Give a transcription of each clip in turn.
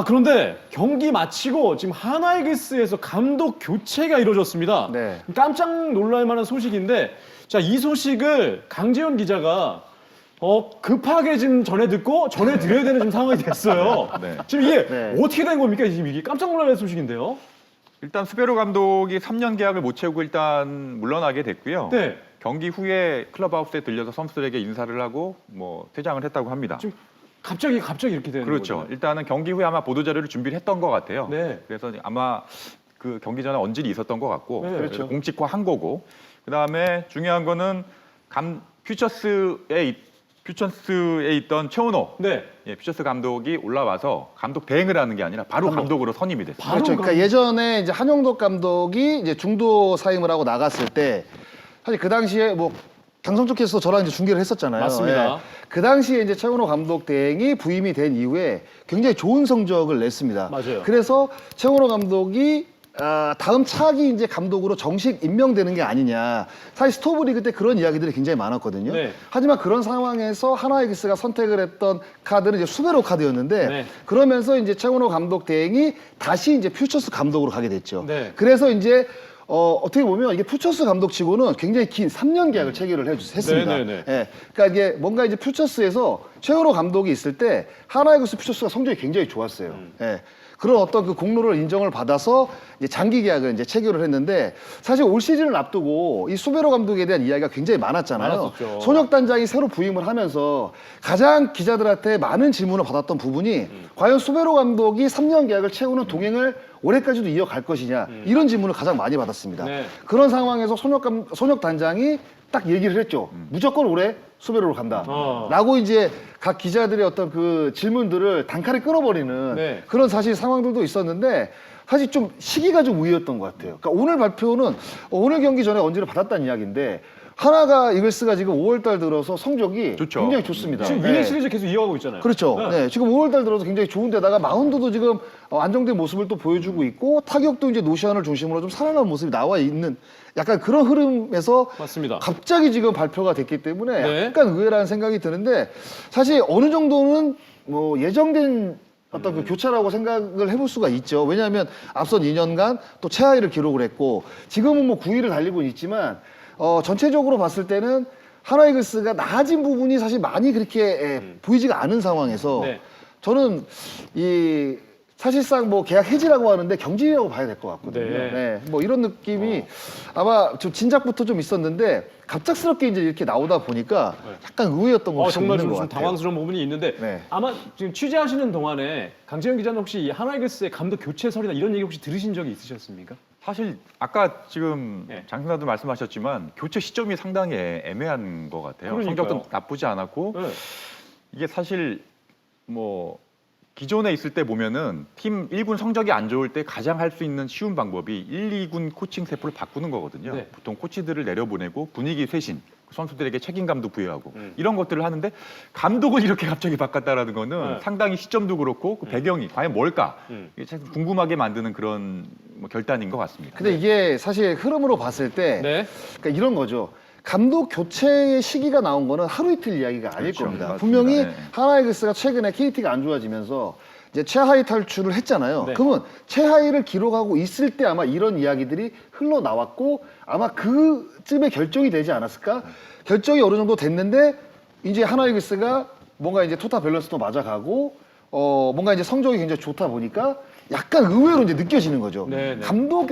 그런데 경기 마치고 지금 하나이글스에서 감독 교체가 이루어졌습니다. 네. 깜짝 놀랄 만한 소식인데, 자, 이 소식을 강재현 기자가 급하게 지금 전해드려야 되는 지금 상황이 됐어요. 네. 지금 이게 네. 어떻게 된 겁니까? 지금 이게 깜짝 놀랄 소식인데요. 일단 수베로 감독이 3년 계약을 못 채우고 일단 물러나게 됐고요. 네. 경기 후에 클럽하우스에 들려서 선수들에게 인사를 하고 뭐 퇴장을 했다고 합니다. 지금 갑자기 이렇게 되는 그렇죠. 거죠. 일단은 경기 후에 아마 보도 자료를 준비를 했던 것 같아요. 네. 그래서 아마 그 경기 전에 언질이 있었던 것 같고 네, 그래서 그렇죠. 공식화한 거고 그다음에 중요한 거는 퓨처스에 있던 최원호 네. 퓨처스 감독이 올라와서 감독 대행을 하는 게 아니라 바로 감독으로 선임이 됐어요. 바로 그렇죠. 그러니까 예전에 이제 한용덕 감독이 이제 중도 사임을 하고 나갔을 때 사실 그 당시에 뭐 강성 쪽에서 저랑 이제 중계를 했었잖아요. 맞습니다. 예. 그 당시에 이제 최원호 감독 대행이 부임이 된 이후에 굉장히 좋은 성적을 냈습니다. 맞아요. 그래서 최원호 감독이 다음 차기 이제 감독으로 정식 임명되는 게 아니냐. 사실 스토브리그 때 그런 이야기들이 굉장히 많았거든요. 네. 하지만 그런 상황에서 하나이글스가 선택을 했던 카드는 이제 수베로 카드였는데 네. 그러면서 이제 최원호 감독 대행이 다시 이제 퓨처스 감독으로 가게 됐죠. 네. 그래서 이제 어떻게 보면 이게 퓨처스 감독치고는 굉장히 긴 3년 계약을 체결을 했습니다. 네네네. 예. 그러니까 이게 뭔가 이제 퓨처스에서 최원호 감독이 있을 때 하나이글스 퓨처스가 성적이 굉장히 좋았어요. 예. 그런 어떤 그 공로를 인정을 받아서 이제 장기 계약을 이제 체결을 했는데 사실 올 시즌을 앞두고 이 수베로 감독에 대한 이야기가 굉장히 많았잖아요. 많았었죠. 손혁 단장이 새로 부임을 하면서 가장 기자들한테 많은 질문을 받았던 부분이 과연 수베로 감독이 3년 계약을 채우는 동행을 올해까지도 이어갈 것이냐 이런 질문을 가장 많이 받았습니다. 네. 그런 상황에서 손혁 단장이 딱 얘기를 했죠. 무조건 올해 수베로로 간다. 라고 이제 각 기자들의 어떤 그 질문들을 단칼에 끊어버리는 네. 그런 사실 상황들도 있었는데 사실 좀 시기가 좀 우위였던 것 같아요. 그러니까 오늘 발표는 오늘 경기 전에 언지를 받았다는 이야기인데 하나가 이글스가 지금 5월달 들어서 성적이 좋죠. 굉장히 좋습니다. 지금 네. 위닝 시리즈 계속 이어가고 있잖아요. 그렇죠. 네. 네, 지금 5월달 들어서 굉장히 좋은데다가 마운드도 지금 안정된 모습을 또 보여주고 있고 타격도 이제 노시안을 중심으로 좀 살아난 모습이 나와 있는 약간 그런 흐름에서 맞습니다. 갑자기 지금 발표가 됐기 때문에 네. 약간 의외라는 생각이 드는데 사실 어느 정도는 뭐 예정된 어떤 그 교차라고 생각을 해볼 수가 있죠. 왜냐하면 앞선 2년간 또 최하위를 기록을 했고 지금은 뭐 9위를 달리고 있지만 전체적으로 봤을 때는 하나이글스가 나아진 부분이 사실 많이 그렇게 보이지가 않은 상황에서 네. 저는 이 사실상 뭐 계약 해지라고 하는데 경질이라고 봐야 될 것 같거든요. 네. 네. 뭐 이런 느낌이 아마 좀 진작부터 좀 있었는데 갑작스럽게 이제 이렇게 나오다 보니까 약간 의외였던 것 정말 있는 것 좀 같아요. 당황스러운 부분이 있는데 네. 아마 지금 취재하시는 동안에 강재현 기자는 혹시 이 하나이글스의 감독 교체설이나 이런 얘기 혹시 들으신 적이 있으셨습니까? 사실 아까 지금 네. 장 선생도 말씀하셨지만 교체 시점이 상당히 애매한 것 같아요. 그러니까요. 성적도 나쁘지 않았고 네. 이게 사실 뭐 기존에 있을 때 보면은 팀 1군 성적이 안 좋을 때 가장 할 수 있는 쉬운 방법이 1, 2군 코칭 세포를 바꾸는 거거든요. 네. 보통 코치들을 내려보내고 분위기 쇄신, 선수들에게 책임감도 부여하고 이런 것들을 하는데 감독을 이렇게 갑자기 바꿨다라는 거는 네. 상당히 시점도 그렇고 그 배경이 과연 뭘까 음. 이게 참 궁금하게 만드는 그런 뭐 결단인 것 같습니다. 근데 이게 사실 흐름으로 봤을 때 네. 그러니까 이런 거죠. 감독 교체의 시기가 나온 거는 하루 이틀 이야기가 아닐 그렇죠. 겁니다. 맞습니다. 분명히 네. 하나이글스가 최근에 KT가 안 좋아지면서 이제 최하위 탈출을 했잖아요. 네. 그러면 최하위를 기록하고 있을 때 아마 이런 이야기들이 흘러나왔고 아마 그쯤에 결정이 되지 않았을까? 결정이 어느 정도 됐는데 이제 하나이글스가 뭔가 이제 토탈 밸런스도 맞아가고 뭔가 이제 성적이 굉장히 좋다 보니까 약간 의외로 이제 느껴지는 거죠. 네, 네. 감독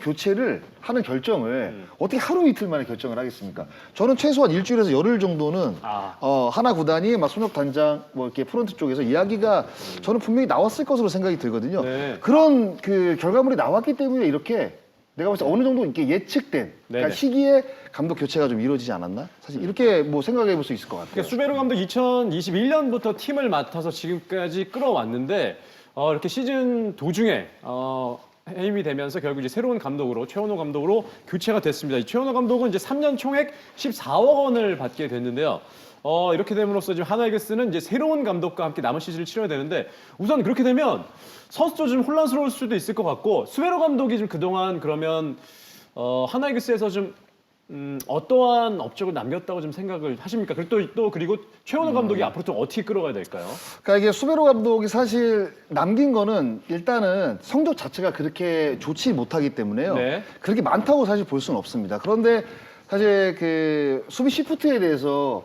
교체를 하는 결정을 어떻게 하루 이틀 만에 결정을 하겠습니까? 저는 최소한 일주일에서 열흘 정도는 하나 구단이 막 손혁 단장 뭐 이렇게 프런트 쪽에서 이야기가 저는 분명히 나왔을 것으로 생각이 들거든요. 네. 그런 그 결과물이 나왔기 때문에 이렇게 내가 봤을 때 어느 정도 이렇게 예측된 그러니까 네네. 시기에 감독 교체가 좀 이루어지지 않았나? 사실 이렇게 뭐 생각해 볼 수 있을 것 같아요. 그러니까 수베로 감독 2021년부터 팀을 맡아서 지금까지 끌어왔는데 이렇게 시즌 도중에 해임이 되면서 결국 이제 새로운 감독으로 최원호 감독으로 교체가 됐습니다. 이 최원호 감독은 이제 3년 총액 14억 원을 받게 됐는데요. 이렇게 됨으로써 지금 하나이글스는 이제 새로운 감독과 함께 남은 시즌을 치러야 되는데 우선 그렇게 되면 선수도 좀 혼란스러울 수도 있을 것 같고 수베로 감독이 좀 그동안 그러면 하나이글스에서 좀 어떠한 업적을 남겼다고 좀 생각을 하십니까? 그리고 최원호 감독이 앞으로 좀 어떻게 끌어가야 될까요? 그러니까 이게 수베로 감독이 사실 남긴 거는 일단은 성적 자체가 그렇게 좋지 못하기 때문에요. 네. 그렇게 많다고 사실 볼 수는 없습니다. 그런데 사실 그 수비 시프트에 대해서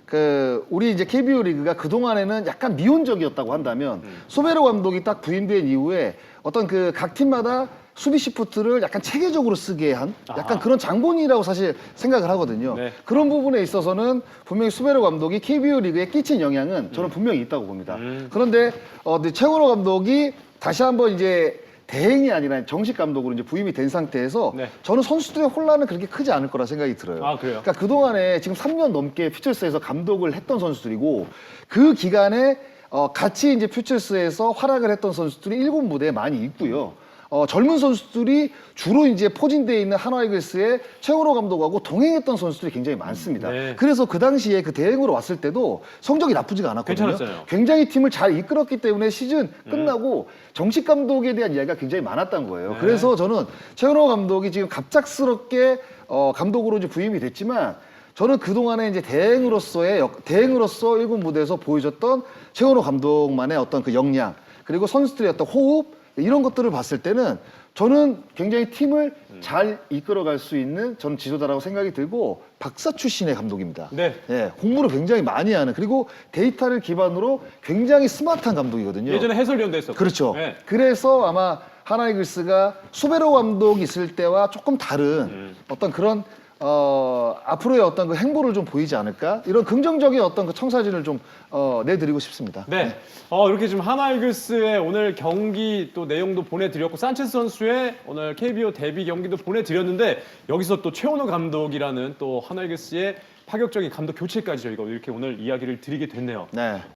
그 우리 이제 KBO 리그가 그 동안에는 약간 미온적이었다고 한다면 수베로 감독이 딱 부임된 이후에 어떤 그 각 팀마다 수비 시프트를 약간 체계적으로 쓰게 한 약간 그런 장본이라고 사실 생각을 하거든요. 네. 그런 부분에 있어서는 분명히 수베로 감독이 KBO 리그에 끼친 영향은 저는 분명히 있다고 봅니다. 그런데 근데 최원호 감독이 다시 한번 이제 대행이 아니라 정식 감독으로 이제 부임이 된 상태에서 네. 저는 선수들의 혼란은 그렇게 크지 않을 거라 생각이 들어요. 아, 그래요? 그러니까 그동안에 지금 3년 넘게 퓨처스에서 감독을 했던 선수들이고 그 기간에 같이 이제 퓨처스에서 활약을 했던 선수들이 1군 무대에 많이 있고요. 젊은 선수들이 주로 이제 포진되어 있는 한화이글스의 최원호 감독하고 동행했던 선수들이 굉장히 많습니다. 네. 그래서 그 당시에 그 대행으로 왔을 때도 성적이 나쁘지가 않았거든요. 괜찮았어요. 굉장히 팀을 잘 이끌었기 때문에 시즌 끝나고 정식 감독에 대한 이야기가 굉장히 많았던 거예요. 네. 그래서 저는 최원호 감독이 지금 갑작스럽게 감독으로 이제 부임이 됐지만 저는 그동안에 이제 대행으로서 1군 무대에서 보여줬던 최원호 감독만의 어떤 그 역량 그리고 선수들의 어떤 호흡 이런 것들을 봤을 때는 저는 굉장히 팀을 잘 이끌어갈 수 있는 저는 지도자라고 생각이 들고 박사 출신의 감독입니다. 네. 예, 공부를 굉장히 많이 하는 그리고 데이터를 기반으로 굉장히 스마트한 감독이거든요. 예전에 해설위원도 했었고. 그렇죠. 네. 그래서 아마 하나이글스가 수베로 감독이 있을 때와 조금 다른 어떤 그런 앞으로의 어떤 그 행보를 좀 보이지 않을까 이런 긍정적인 어떤 그 청사진을 좀 내드리고 싶습니다. 네. 이렇게 지금 하나이글스의 오늘 경기 또 내용도 보내드렸고 산체스 선수의 오늘 KBO 데뷔 경기도 보내드렸는데 여기서 또 최원호 감독이라는 또 하나이글스의 파격적인 감독 교체까지 저희가 이렇게 오늘 이야기를 드리게 됐네요. 네.